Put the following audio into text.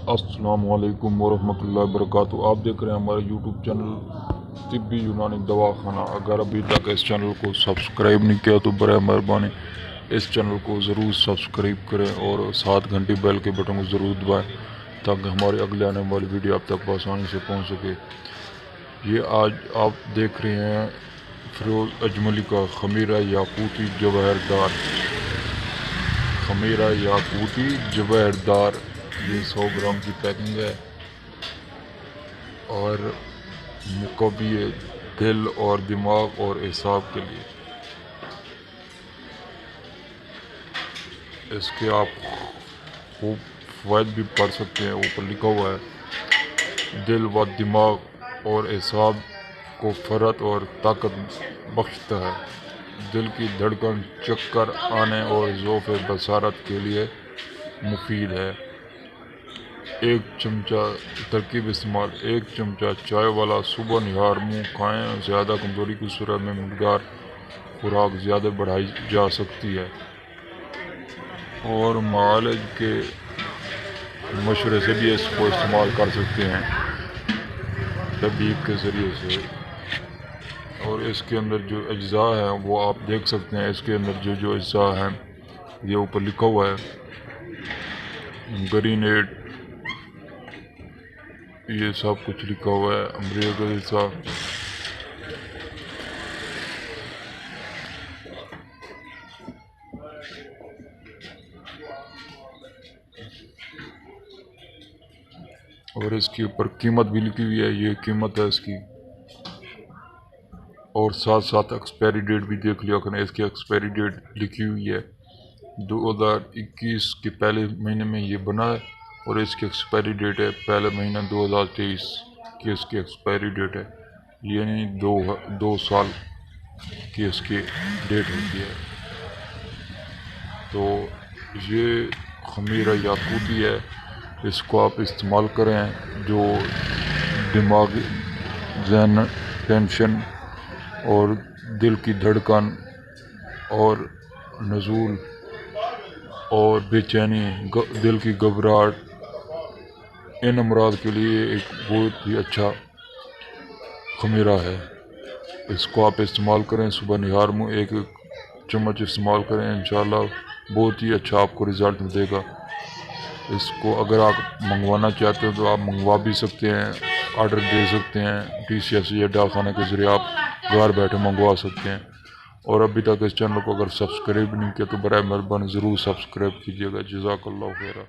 अस्सलाम वालेकुम वरहमतुल्लाहि वबरकातुहू। आप देख रहे हैं हमारे यूट्यूब चैनल तिब्बी यूनानी दवाखाना। अगर अभी तक इस चैनल को सब्सक्राइब नहीं किया तो बराए मेहरबानी इस चैनल को ज़रूर सब्सक्राइब करें और 7 घंटे बेल के बटन को ज़रूर दबाएं ताकि हमारे अगले आने वाली वीडियो आप तक आसानी से पहुंच सके। ये आज आप देख रहे हैं फिरोज़ अजमली का खमीरा याकूती जवाहरदार। खमीरा याकूती जवाहरदार, ये 100 ग्राम की पैकिंग है और मुकव्वी है दिल और दिमाग और एसाब के लिए। इसके आप खूब फ़वाइद भी पढ़ सकते हैं। ऊपर लिखा हुआ है दिल व दिमाग और एसाब को फ़रत और ताकत बख्शता है। दिल की धड़कन, चक्कर आने और ज़ौफ़ बसारत के लिए मुफीद है। 1 चमचा तरकीब इस्तेमाल। 1 चमचा चाय वाला सुबह निहार मुँह खाएँ। ज़्यादा कमज़ोरी की सूरत में मकदार खुराक ज़्यादा बढ़ाई जा सकती है और मालिज के मशवरे से भी इसको इस्तेमाल कर सकते हैं तबीब के ज़रिए से। और इसके अंदर जो अज्जा हैं वो आप देख सकते हैं। इसके अंदर जो अज्जा हैं ये ऊपर लिखा हुआ है ग्रीनेट, ये सब कुछ लिखा हुआ है। अमरीका और इसके ऊपर कीमत भी लिखी हुई है। ये कीमत है इसकी और साथ साथ एक्सपायरी डेट भी देख लिया करें। इसकी एक्सपायरी डेट लिखी हुई है 2021 के पहले महीने में ये बना है और इसकी एक्सपायरी डेट है पहले महीना 2023 की इसकी एक्सपायरी डेट है, यानी 2 साल की इसकी डेट होती है। तो ये खमीरा याकूती है, इसको आप इस्तेमाल करें। जो दिमाग, जहन, टेंशन और दिल की धड़कन और नज़ूल और बेचैनी, दिल की घबराहट, इन अमराज के लिए एक बहुत ही अच्छा खमीरा है। इसको आप इस्तेमाल करें। सुबह निहार मुँह 1 चम्मच इस्तेमाल करें। इंशाल्लाह बहुत ही अच्छा आपको रिज़ल्ट मिलेगा। इसको अगर आप मंगवाना चाहते हो तो आप मंगवा भी सकते हैं, ऑर्डर दे सकते हैं। TCS या डाकखाने के ज़रिए आप घर बैठे मंगवा सकते हैं। और अभी तक इस चैनल को अगर सब्सक्राइब नहीं किया तो बराए मेहरबानी ज़रूर सब्सक्राइब कीजिएगा। जज़ाकल्लाहु खैरा।